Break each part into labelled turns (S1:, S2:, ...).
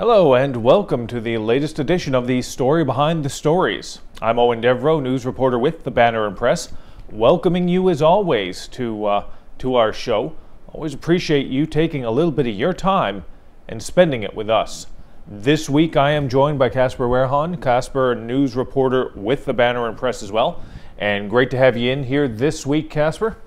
S1: Hello and welcome to the latest edition of the Story Behind the Stories. I'm Owen Devereaux, news reporter with the Banner and Press, welcoming you as always to our show. Always appreciate you taking a little bit of your time and spending it with us. This week I am joined by Casper Werhan. Casper, news reporter with the Banner and Press as well. And great to have you in here this week, Casper.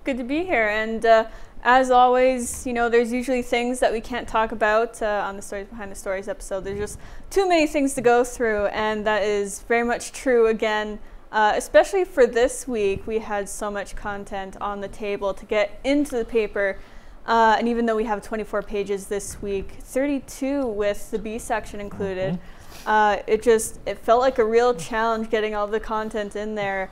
S2: Good to be here, and as always, you know, there's usually things that we can't talk about on the Stories Behind the Stories episode. There's just too many things to go through, and that is very much true again. Especially for this week, we had so much content on the table to get into the paper, and even though we have 24 pages this week, 32 with the B section included, it felt like a real challenge getting all the content in there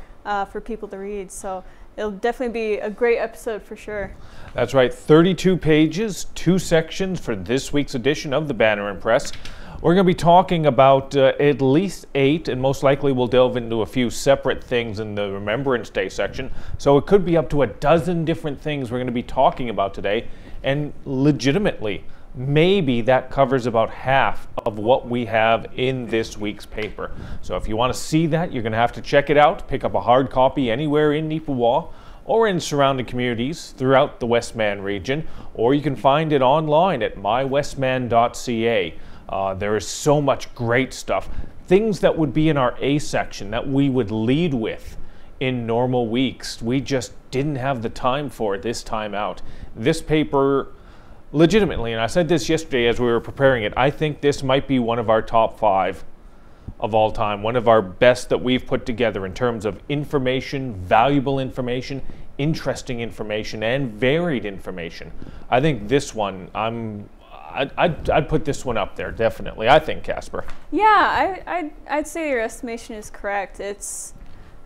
S2: for people to read. So it'll definitely be a great episode for sure.
S1: That's right, 32 pages, 2 sections for this week's edition of the Banner and Press. We're going to be talking about at least 8, and most likely we'll delve into a few separate things in the Remembrance Day section. So it could be up to a dozen different things we're going to be talking about today, and legitimately, maybe that covers about half of what we have in this week's paper. So if you want to see that, you're going to have to check it out, pick up a hard copy anywhere in Neepawa or in surrounding communities throughout the Westman region, or you can find it online at mywestman.ca. There is so much great stuff, things that would be in our A section that we would lead with in normal weeks. We just didn't have the time for it this time out. This paper, legitimately, and I said this yesterday as we were preparing it, I think this might be one of our top 5 of all time, one of our best that we've put together in terms of information, valuable information, interesting information, and varied information. I think this one, I'd put this one up there, definitely. I think, Casper.
S2: Yeah, I'd say your estimation is correct. It's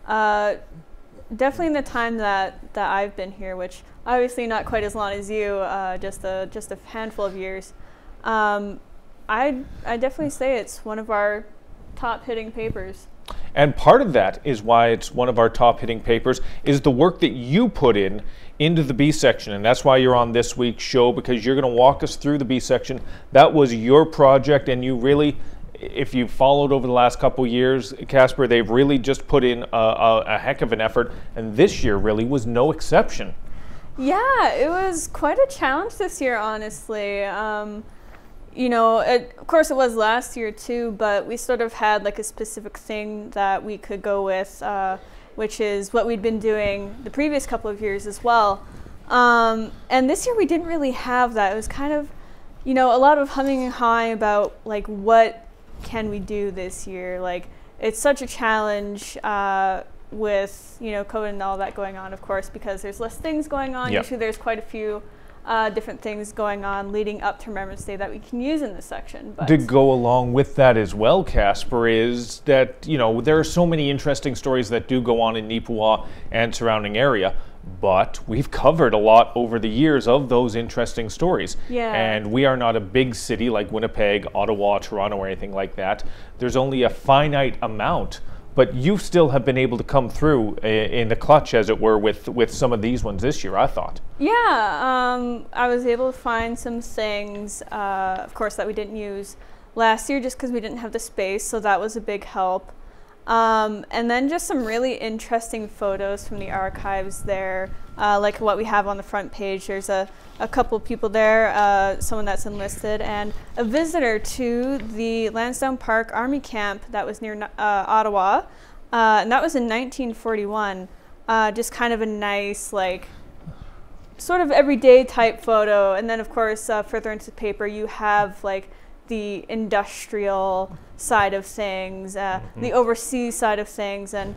S2: definitely in the time that I've been here, which obviously not quite as long as you, just a handful of years. I definitely say it's one of our top hitting papers.
S1: And part of that is why it's one of our top hitting papers is the work that you put into the B section, and that's why you're on this week's show, because you're going to walk us through the B section. That was your project, and you really, if you've followed over the last couple years, Casper, they've really just put in a heck of an effort, and this year really was no exception.
S2: Yeah, it was quite a challenge this year, honestly. You know, of course it was last year too, but we sort of had like a specific thing that we could go with, which is what we'd been doing the previous couple of years as well. And this year we didn't really have that. It was kind of, you know, a lot of humming and hawing about like what can we do this year. Like it's such a challenge with, you know, COVID and all that going on, of course, because there's less things going on.
S1: Yep.
S2: Usually there's quite a few different things going on leading up to Remembrance Day that we can use in this section. But
S1: to go along with that as well, Casper, is that, you know, there are so many interesting stories that do go on in Neepawa and surrounding area, but we've covered a lot over the years of those interesting stories.
S2: Yeah.
S1: And we are not a big city like Winnipeg, Ottawa, Toronto, or anything like that. There's only a finite amount, but you still have been able to come through in the clutch, as it were, with some of these ones this year, I thought.
S2: Yeah, I was able to find some things, of course, that we didn't use last year just because we didn't have the space, so that was a big help. And then just some really interesting photos from the archives there, like what we have on the front page. There's a couple of people there, someone that's enlisted, and a visitor to the Lansdowne Park Army Camp that was near Ottawa, and that was in 1941. Just kind of a nice, like, sort of everyday type photo. And then, of course, further into the paper, you have, like, the industrial side of things, the overseas side of things, and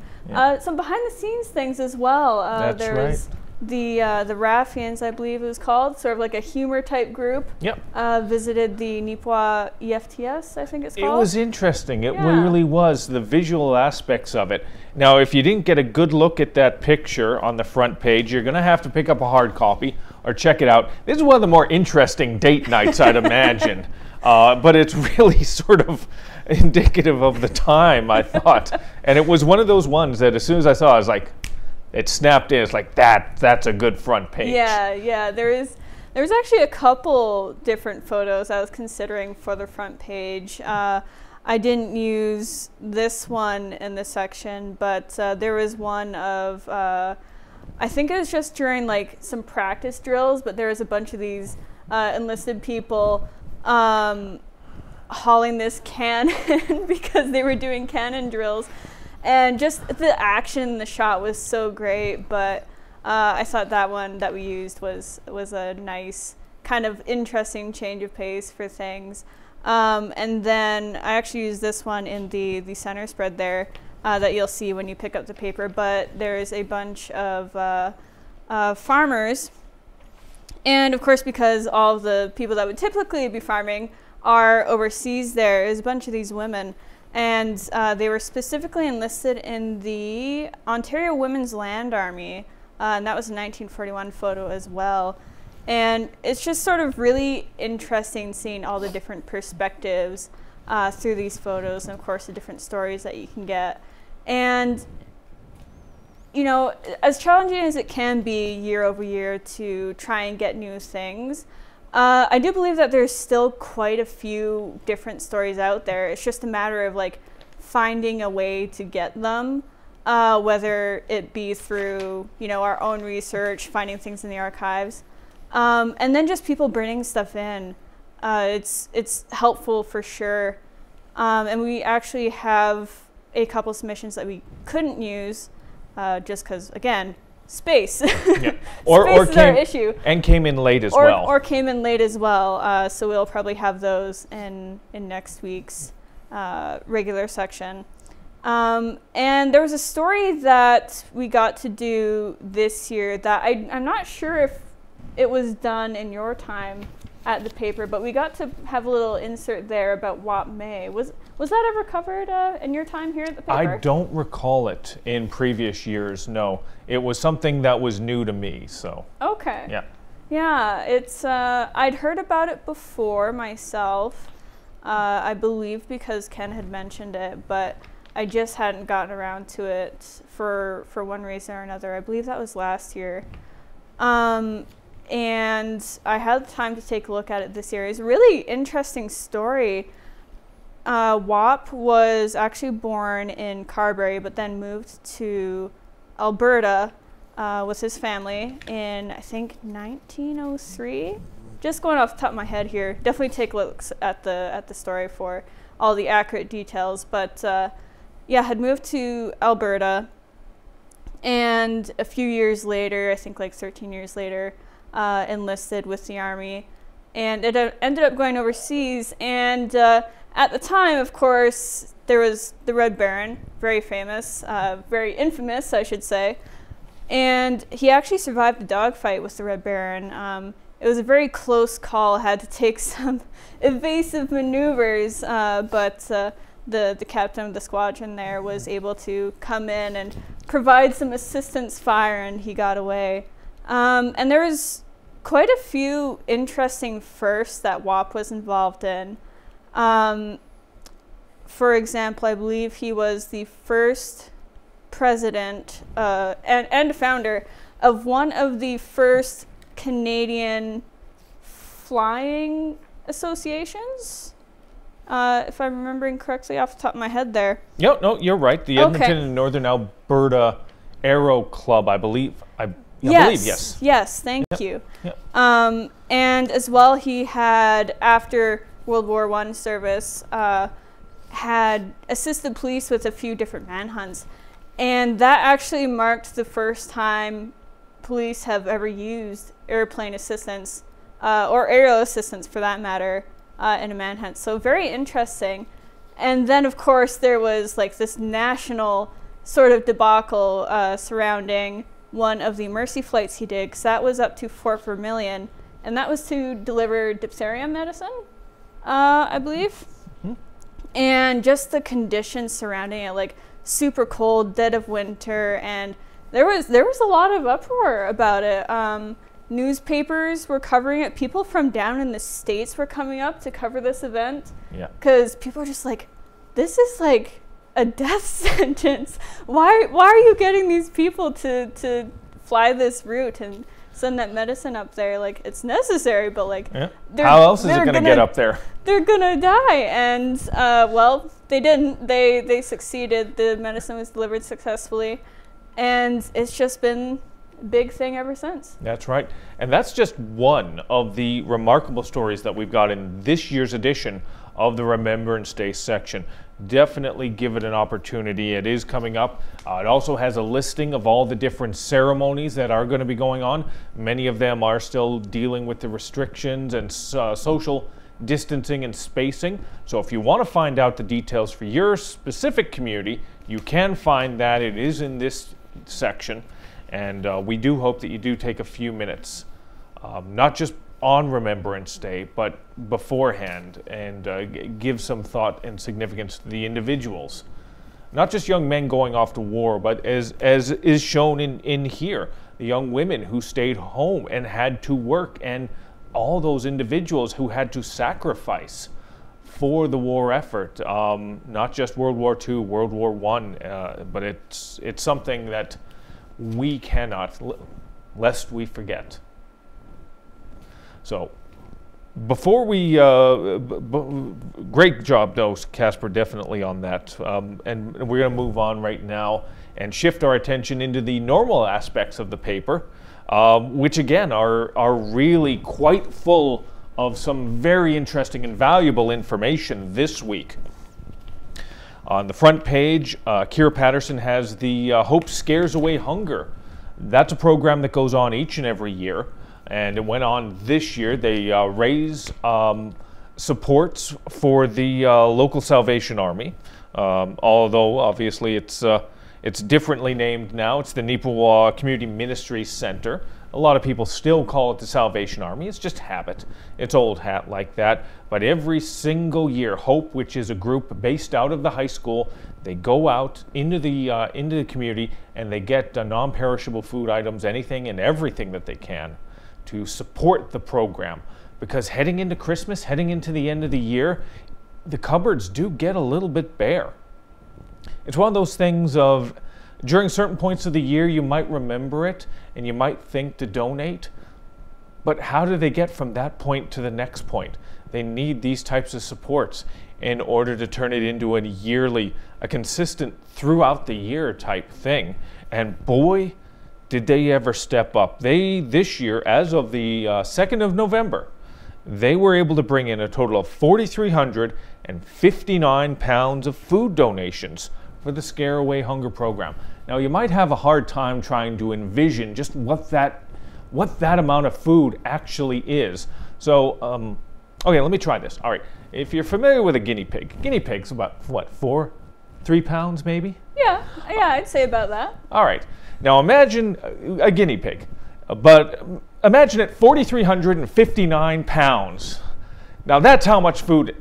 S2: some behind-the-scenes things as well.
S1: That's
S2: there's
S1: right.
S2: The Raffians, I believe it was called, sort of like a humor type group.
S1: Yep.
S2: Visited the Neepawa EFTS, I think it's called.
S1: It was interesting. It really was, the visual aspects of it. Now, if you didn't get a good look at that picture on the front page, you're going to have to pick up a hard copy or check it out. This is one of the more interesting date nights, I'd imagine. But it's really sort of indicative of the time, I thought. And it was one of those ones that as soon as I saw it, I was like, it snapped in. It's like, that's a good front page.
S2: Yeah, yeah. There is There's actually a couple different photos I was considering for the front page. I didn't use this one in this section, but there was one of, I think it was just during like some practice drills, but there was a bunch of these enlisted people hauling this cannon because they were doing cannon drills. And just the action in the shot was so great, but I thought that one that we used was a nice kind of interesting change of pace for things. And then I actually used this one in the center spread there that you'll see when you pick up the paper, but there's a bunch of farmers. And of course, because all of the people that would typically be farming are overseas, there's a bunch of these women. And they were specifically enlisted in the Ontario Women's Land Army. And that was a 1941 photo as well. And it's just sort of really interesting seeing all the different perspectives through these photos, and of course the different stories that you can get. And, you know, as challenging as it can be year over year to try and get new things, I do believe that there's still quite a few different stories out there. It's just a matter of like finding a way to get them, whether it be through, you know, our own research, finding things in the archives, and then just people bringing stuff in. It's helpful for sure. And we actually have a couple submissions that we couldn't use just because, again, space. Yeah. Space is our issue.
S1: And came in late as well.
S2: Or came in late as well. So we'll probably have those in next week's regular section. And there was a story that we got to do this year that I'm not sure if it was done in your time at the paper, but we got to have a little insert there about WAP May. Was that ever covered in your time here at the paper?
S1: I don't recall it in previous years, no. It was something that was new to me, so.
S2: Okay.
S1: Yeah.
S2: Yeah, it's, I'd heard about it before myself, I believe because Ken had mentioned it, but I just hadn't gotten around to it for one reason or another. I believe that was last year. And I had time to take a look at it this year. It's a really interesting story. WAP was actually born in Carberry, but then moved to Alberta with his family in, I think, 1903. Just going off the top of my head here. Definitely take looks at the story for all the accurate details. But yeah, had moved to Alberta, and a few years later, I think like 13 years later, enlisted with the Army, and it ended up going overseas. And at the time, of course, there was the Red Baron, very famous, very infamous, I should say, and he actually survived the dogfight with the Red Baron. It was a very close call, had to take some evasive maneuvers, but the captain of the squadron there was able to come in and provide some assistance fire, and he got away. And there was quite a few interesting firsts that WAP was involved in. For example, I believe he was the first president and founder of one of the first Canadian flying associations, if I'm remembering correctly off the top of my head there.
S1: Yep, no, you're right. The Edmonton and Northern Alberta Aero Club, I believe. Yes. Yes,
S2: thank you.
S1: Yep.
S2: And as well, he had, after World War I service, had assisted police with a few different manhunts. And that actually marked the first time police have ever used airplane assistance, or aerial assistance for that matter, in a manhunt. So very interesting. And then, of course, there was like this national sort of debacle surrounding one of the Mercy flights he did, because that was up to Fort Vermilion, and that was to deliver diphtheria medicine, I believe. Mm-hmm. And just the conditions surrounding it, like super cold, dead of winter, and there was a lot of uproar about it. Newspapers were covering it. People from down in the States were coming up to cover this event, because people were just like, this is like a death sentence. Why are you getting these people to fly this route? And send that medicine up there. Like, it's necessary, but like,
S1: Yeah. How else is it going to get up there?
S2: They're gonna die, and well, they didn't. They succeeded. The medicine was delivered successfully, and it's just been a big thing ever since.
S1: That's right. And that's just one of the remarkable stories that we've got in this year's edition of the Remembrance Day section. Definitely give it an opportunity. It is coming up. It also has a listing of all the different ceremonies that are going to be going on. Many of them are still dealing with the restrictions and social distancing and spacing. So if you want to find out the details for your specific community, you can find that. It is in this section. And we do hope that you do take a few minutes, not just on Remembrance Day, but beforehand, and give some thought and significance to the individuals. Not just young men going off to war, but as is shown in here, the young women who stayed home and had to work, and all those individuals who had to sacrifice for the war effort, not just World War II, World War I, but it's something that we cannot, lest we forget. So, before we, great job though, Casper, definitely on that. And we're going to move on right now and shift our attention into the normal aspects of the paper, which again are really quite full of some very interesting and valuable information this week. On the front page, Kira Patterson has the Hope Scares Away Hunger. That's a program that goes on each and every year, and it went on this year. They raise supports for the local Salvation Army, although obviously it's differently named now. It's the Neepawa Community Ministries Center. A lot of people still call it the Salvation Army. It's just habit. It's old hat like that. But every single year, Hope, which is a group based out of the high school, they go out into the community and they get non-perishable food items, anything and everything that they can to support the program. Because heading into Christmas, heading into the end of the year, the cupboards do get a little bit bare. It's one of those things of, during certain points of the year, you might remember it and you might think to donate, but how do they get from that point to the next point? They need these types of supports in order to turn it into a consistent throughout the year type thing. And boy, did they ever step up. This year, as of the 2nd of November, they were able to bring in a total of 4,359 pounds of food donations for the Scare Away Hunger program. Now, you might have a hard time trying to envision just what that amount of food actually is. So, okay, let me try this. All right, if you're familiar with a guinea pig's about, what, 3 pounds maybe?
S2: Yeah, I'd say about that.
S1: All right, now imagine a guinea pig, but imagine it 4,359 pounds. Now, that's how much food.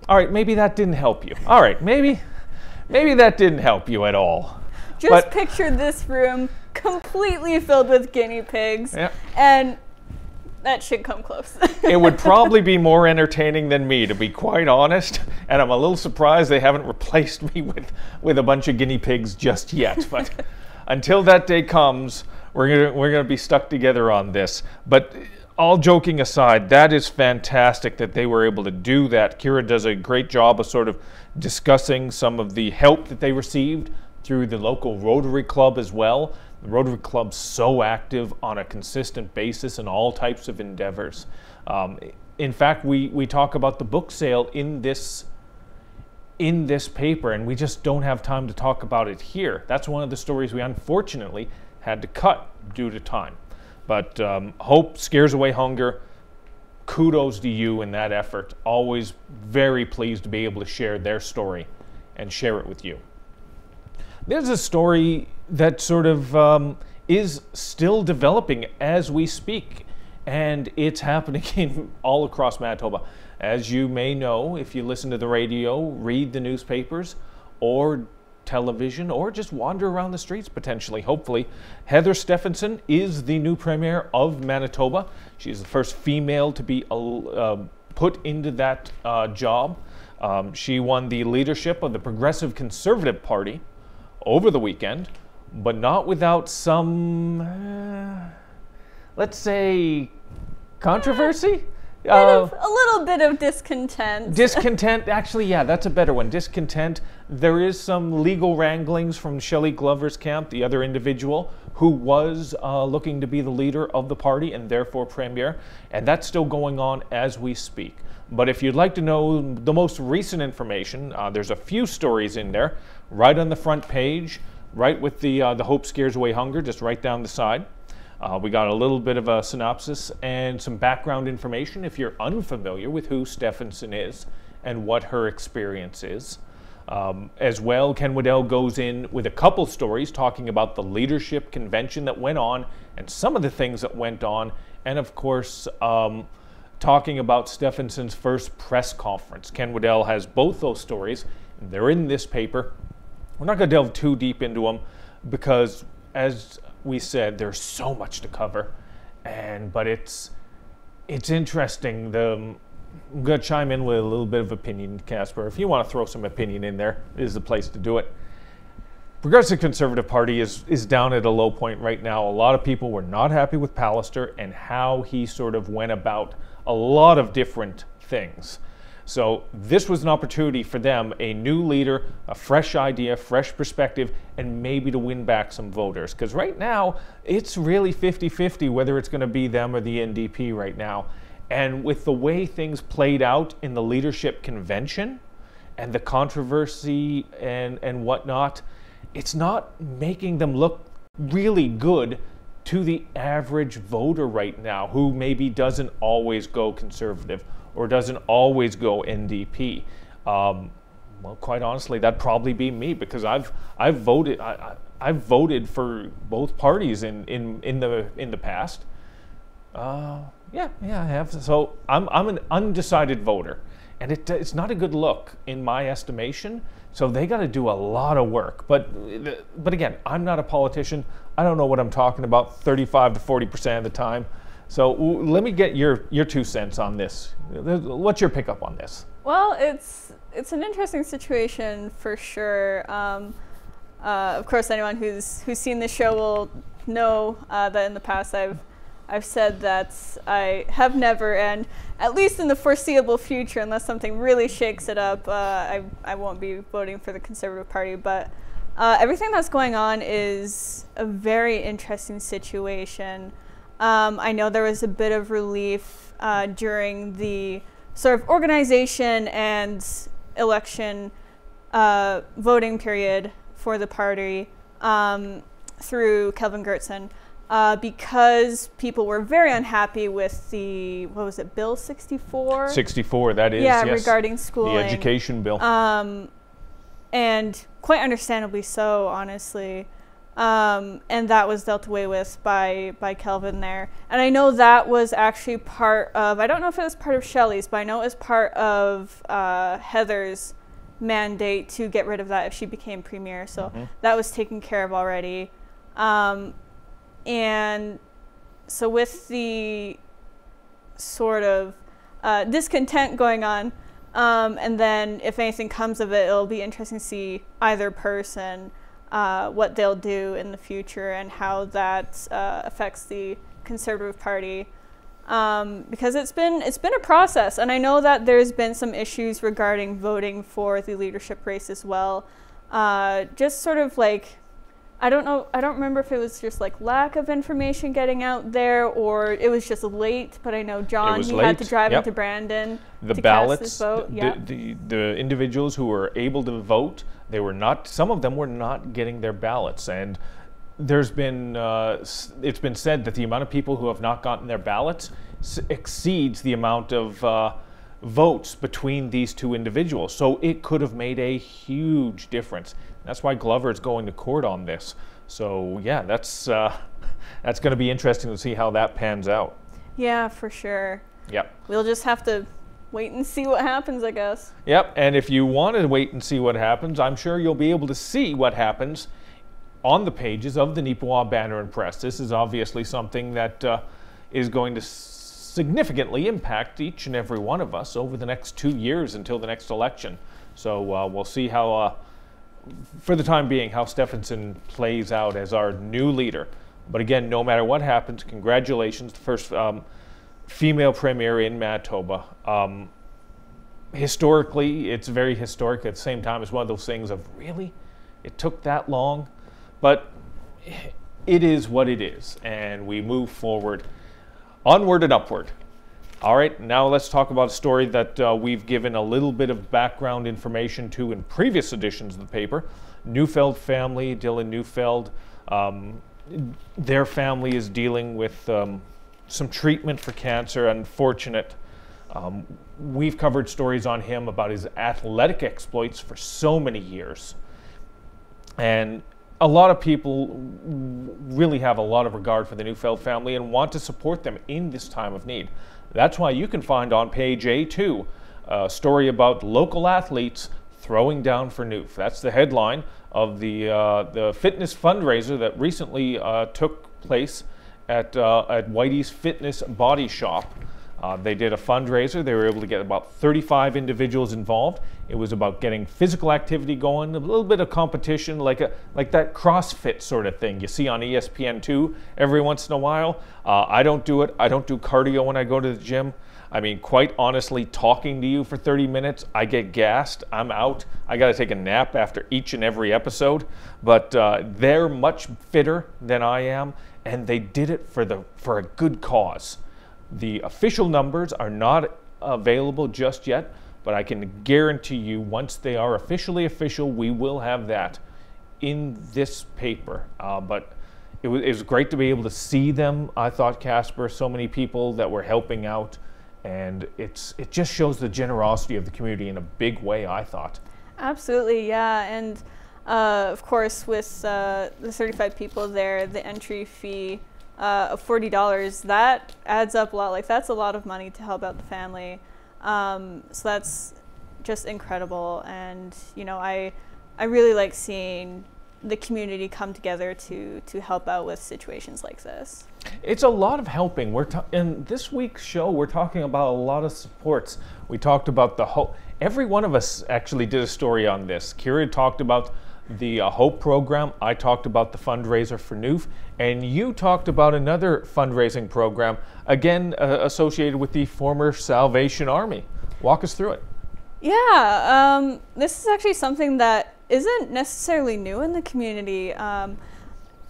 S1: All right, maybe that didn't help you. All right, maybe that didn't help you at all.
S2: Just picture this room completely filled with guinea pigs,
S1: yeah,
S2: and that should come close.
S1: It would probably be more entertaining than me, to be quite honest, and I'm a little surprised they haven't replaced me with a bunch of guinea pigs just yet. But until that day comes, we're gonna be stuck together on this. But all joking aside, that is fantastic that they were able to do that. Kira does a great job of sort of discussing some of the help that they received through the local Rotary Club as well. The Rotary Club's so active on a consistent basis in all types of endeavors. In fact, we talk about the book sale in this paper, and we just don't have time to talk about it here. That's one of the stories we unfortunately had to cut due to time. But Hope Scares Away Hunger, kudos to you in that effort. Always very pleased to be able to share their story and share it with you. There's a story that sort of is still developing as we speak, and it's happening all across Manitoba. As you may know, if you listen to the radio, read the newspapers, or television, or just wander around the streets potentially, hopefully, Heather Stefanson is the new Premier of Manitoba. She's the first female to be put into that job. She won the leadership of the Progressive Conservative Party over the weekend, but not without some let's say, controversy?
S2: A little bit of discontent.
S1: Discontent, actually, yeah, that's a better one. Discontent. There is some legal wranglings from Shelley Glover's camp, the other individual who was looking to be the leader of the party and therefore premier, and that's still going on as we speak. But if you'd like to know the most recent information, there's a few stories in there, right on the front page, right with the Hope Scares Away Hunger, just right down the side. We got a little bit of a synopsis and some background information if you're unfamiliar with who Stefansson is and what her experience is. As well, Ken Waddell goes in with a couple stories talking about the leadership convention that went on and some of the things that went on, and of course, talking about Stefansson's first press conference. Ken Waddell has both those stories, and they're in this paper. We're not going to delve too deep into them because, as we said, there's so much to cover, but it's interesting. I'm going to chime in with a little bit of opinion, Casper. If you want to throw some opinion in there, this is the place to do it. Progressive Conservative Party is down at a low point right now. A lot of people were not happy with Pallister and how he sort of went about a lot of different things. So this was an opportunity for them, a new leader, a fresh idea, fresh perspective, and maybe to win back some voters. Because right now, it's really 50-50 whether it's going to be them or the NDP right now. And with the way things played out in the leadership convention and the controversy and whatnot, it's not making them look really good to the average voter right now who maybe doesn't always go conservative or doesn't always go NDP. Well, quite honestly, that'd probably be me because I've voted for both parties in the past. Yeah, I have. So I'm an undecided voter, and it's not a good look in my estimation. So they got to do a lot of work. But again, I'm not a politician. I don't know what I'm talking about 35 to 40% of the time. So let me get your 2 cents on this. What's your pickup on this?
S2: Well, it's an interesting situation for sure. Of course, anyone who's seen the show will know that in the past I've said that I have never, and at least in the foreseeable future, unless something really shakes it up, I won't be voting for the Conservative Party. But everything that's going on is a very interesting situation. I know there was a bit of relief during the sort of organization and election voting period for the party through Kelvin Goertzen because people were very unhappy with the, what was it, Bill 64?
S1: 64, that is,
S2: yeah,
S1: yes.
S2: regarding schooling.
S1: The education bill.
S2: And quite understandably so, honestly. And that was dealt away with by Kelvin there. And I know that was actually part of, I don't know if it was part of Shelley's, but I know it was part of Heather's mandate to get rid of that if she became premier. So that was taken care of already. And so with the sort of discontent going on, and then if anything comes of it, it'll be interesting to see either person what they'll do in the future and how that affects the Conservative Party, because it's been a process, and I know that there's been some issues regarding voting for the leadership race as well. Just sort of like, I don't remember if it was just like lack of information getting out there or it was just late, but I know John, he had to drive into Brandon
S1: the
S2: to
S1: ballots,
S2: cast his vote.
S1: The individuals who were able to vote, they were not, some of them were not getting their ballots, and there's been it's been said that the amount of people who have not gotten their ballots exceeds the amount of votes between these two individuals. So it could have made a huge difference. That's why Glover is going to court on this. So yeah, that's going to be interesting to see how that pans out.
S2: Yeah, for sure.
S1: Yep.
S2: We'll just have to wait and see what happens, I guess.
S1: Yep, and if you want to wait and see what happens, I'm sure you'll be able to see what happens on the pages of the Neepawa Banner and Press. This is obviously something that is going to significantly impact each and every one of us over the next 2 years until the next election. So we'll see how, for the time being, how Stefansson plays out as our new leader But again, no matter what happens, congratulations, the first female premier in Manitoba. Historically, it's very historic. At the same time, it's one of those things of, really? It took that long? But it is what it is, and we move forward, onward and upward. All right, now let's talk about a story that we've given a little bit of background information to in previous editions of the paper. Neufeld family, Dylan Neufeld, their family is dealing with some treatment for cancer. Unfortunate. We've covered stories on him about his athletic exploits for so many years. And a lot of people really have a lot of regard for the Neufeld family and want to support them in this time of need. That's why you can find on page A2 a story about local athletes throwing down for Neuf. That's the headline of the fitness fundraiser that recently took place at Whitey's Fitness Body Shop. They did a fundraiser. They were able to get about 35 individuals involved. It was about getting physical activity going, a little bit of competition, like that CrossFit sort of thing you see on ESPN2 every once in a while. I don't do it. I don't do cardio when I go to the gym. I mean, quite honestly, talking to you for 30 minutes, I get gassed. I'm out. I got to take a nap after each and every episode. But they're much fitter than I am, and they did it for a good cause. The official numbers are not available just yet, but I can guarantee you once they are officially official, we will have that in this paper. But it was great to be able to see them. I thought, Casper, so many people that were helping out, and it just shows the generosity of the community in a big way, I thought. Absolutely,
S2: yeah. And of course, with the 35 people there, the entry fee of $40, that adds up a lot. Like, that's a lot of money to help out the family. So that's just incredible. And, you know, I really like seeing the community come together to help out with situations like this.
S1: It's a lot of helping. In this week's show, we're talking about a lot of supports. We talked about the Hope. Every one of us actually did a story on this. Kira talked about the Hope program. I talked about the fundraiser for Neuf. And you talked about another fundraising program, again, associated with the former Salvation Army. Walk us through it.
S2: Yeah, this is actually something that isn't necessarily new in the community.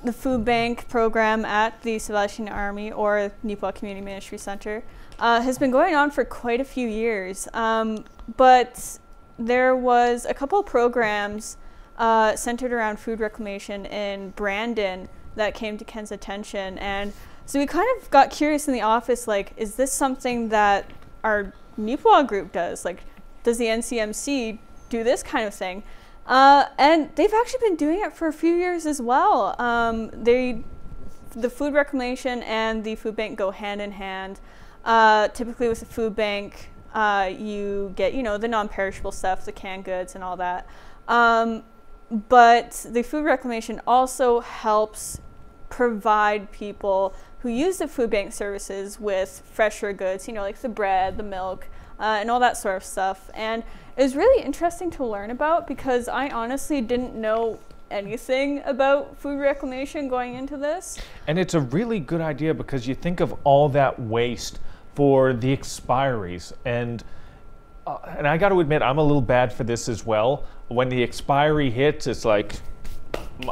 S2: The food bank program at the Salvation Army, or Neepawa Community Ministry Center, has been going on for quite a few years. But there was a couple of programs centered around food reclamation in Brandon that came to Ken's attention. And so we kind of got curious in the office, like, is this something that our Neepawa group does? Like, does the NCMC do this kind of thing? And they've actually been doing it for a few years as well. The food reclamation and the food bank go hand in hand. Typically with the food bank, you get, you know, the non-perishable stuff, the canned goods and all that. But the food reclamation also helps provide people who use the food bank services with fresher goods, you know, like the bread, the milk, and all that sort of stuff. And it was really interesting to learn about because I honestly didn't know anything about food reclamation going into this.
S1: And it's a really good idea because you think of all that waste for the expiries. And I got to admit, I'm a little bad for this as well. When the expiry hits, it's like,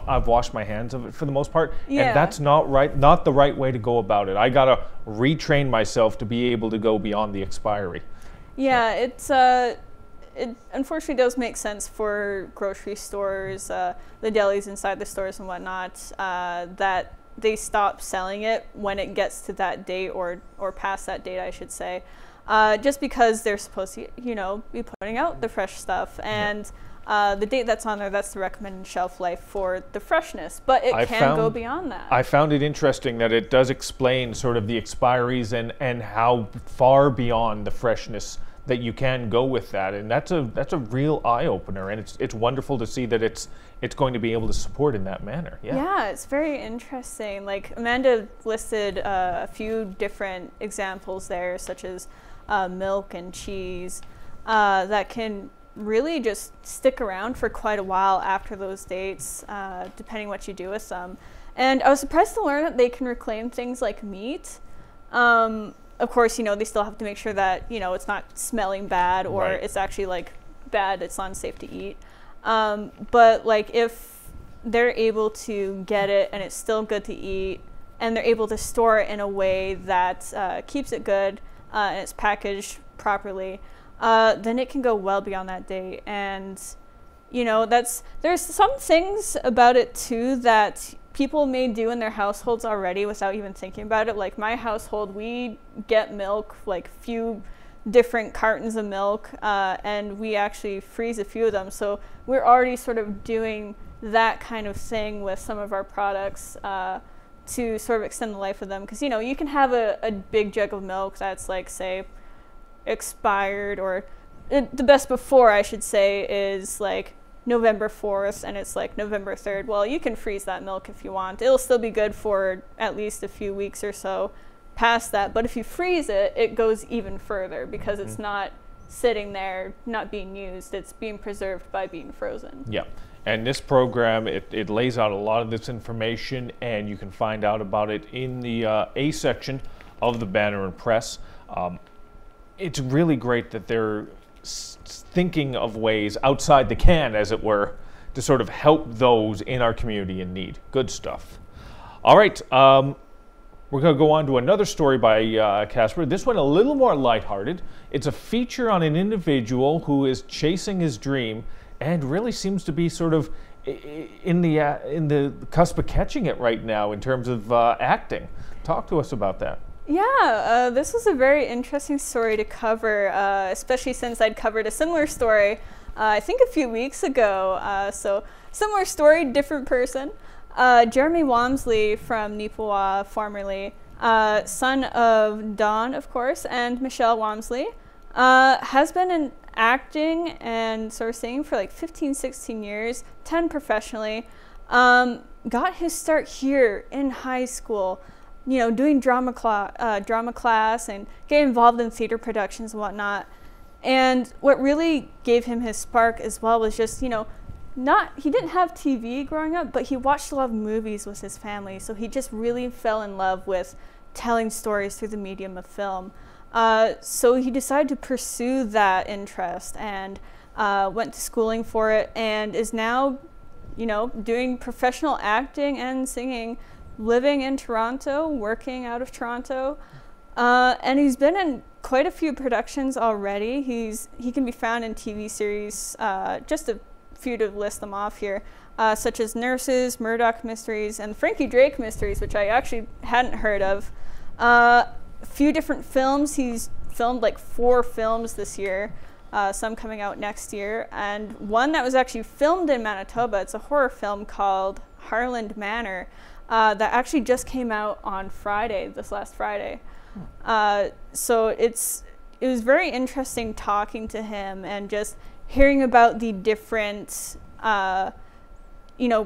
S1: I've washed my hands of it for the most part. Yeah. And that's not the right way to go about it. I got to retrain myself to be able to go beyond the expiry.
S2: Yeah, it unfortunately does make sense for grocery stores, the delis inside the stores and whatnot, that they stop selling it when it gets to that date or past that date, I should say, just because they're supposed to, you know, be putting out the fresh stuff. And the date that's on there, that's the recommended shelf life for the freshness, but it can go beyond that. I
S1: found it interesting that it does explain sort of the expiries and how far beyond the freshness that you can go with that, and that's a real eye-opener, and it's wonderful to see that it's going to be able to support in that manner.
S2: Yeah, it's very interesting. Like Amanda listed a few different examples there, such as milk and cheese, that can really just stick around for quite a while after those dates, depending what you do with them. And I was surprised to learn that they can reclaim things like meat. Of course, they still have to make sure that, it's not smelling bad or
S1: Right.
S2: it's actually like bad, it's unsafe to eat. But like if they're able to get it and it's still good to eat, and they're able to store it in a way that keeps it good and it's packaged properly, then it can go well beyond that date. And there's some things about it too that people may do in their households already without even thinking about it. Like my household, we get milk, like few different cartons of milk, and we actually freeze a few of them. So we're already sort of doing that kind of thing with some of our products to sort of extend the life of them. Because you can have a big jug of milk that's like, say, expired, or the best before, I should say, is like November 4th and it's like November 3rd. Well, you can freeze that milk if you want. It'll still be good for at least a few weeks or so past that. But if you freeze it, it goes even further because it's not sitting there, not being used. It's being preserved by being frozen.
S1: Yeah. And this program, it lays out a lot of this information, and you can find out about it in the A section of the Banner and Press. It's really great that they're thinking of ways outside the can, as it were, to sort of help those in our community in need. Good stuff. All right, we're going to go on to another story by Casper. This one a little more lighthearted. It's a feature on an individual who is chasing his dream and really seems to be sort of in the cusp of catching it right now in terms of acting. Talk to us about that.
S2: Yeah, this was a very interesting story to cover, especially since I'd covered a similar story, I think a few weeks ago. So similar story, different person. Jeremy Walmsley from Neepawa, formerly, son of Don, of course, and Michelle Walmsley, has been in acting and sort of singing for like 15, 16 years, 10 professionally. Got his start here in high school, doing drama class and getting involved in theater productions and whatnot. And what really gave him his spark as well was just, he didn't have TV growing up, but he watched a lot of movies with his family. So he just really fell in love with telling stories through the medium of film. So he decided to pursue that interest and went to schooling for it, and is now, doing professional acting and singing, living in Toronto, working out of Toronto. And he's been in quite a few productions already. He can be found in TV series, just a few to list them off here, such as Nurses, Murdoch Mysteries, and Frankie Drake Mysteries, which I actually hadn't heard of. A few different films. He's filmed like 4 films this year, some coming out next year, and one that was actually filmed in Manitoba. It's a horror film called Harland Manor that actually just came out on Friday, this last Friday. So it was very interesting talking to him and just hearing about the different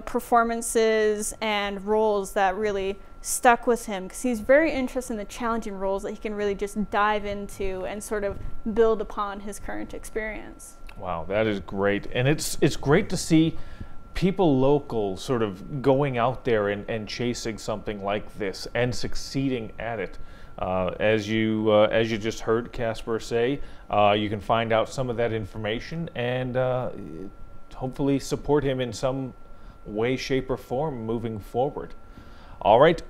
S2: performances and roles that really stuck with him, because he's very interested in the challenging roles that he can really just dive into and sort of build upon his current experience.
S1: Wow, that is great. And it's great to see people local sort of going out there and chasing something like this and succeeding at it. As you just heard Casper say, you can find out some of that information and hopefully support him in some way, shape, or form moving forward. All right,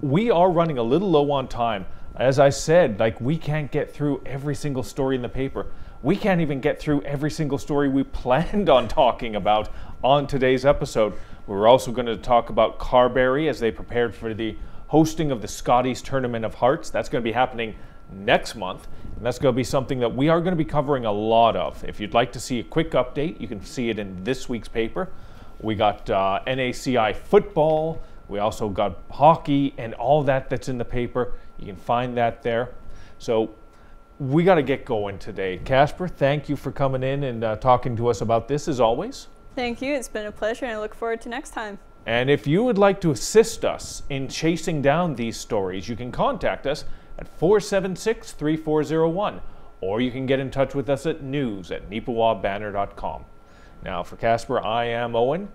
S1: we are running a little low on time. As I said, we can't get through every single story in the paper. We can't even get through every single story we planned on talking about on today's episode. We're also going to talk about Carberry as they prepared for the hosting of the Scotties Tournament of Hearts. That's going to be happening next month, and that's going to be something that we are going to be covering a lot of. If you'd like to see a quick update, you can see it in this week's paper. We got NACI football. We also got hockey and all that's in the paper. You can find that there. So we got to get going today. Casper, thank you for coming in and talking to us about this as always.
S2: Thank you. It's been a pleasure, and I look forward to next time.
S1: And if you would like to assist us in chasing down these stories, you can contact us at 476-3401. or you can get in touch with us at news@neepawabanner.com. Now, for Casper, I am Owen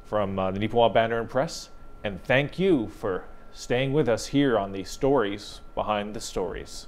S1: from the Neepawa Banner and Press, and thank you for staying with us here on the Stories Behind the Stories.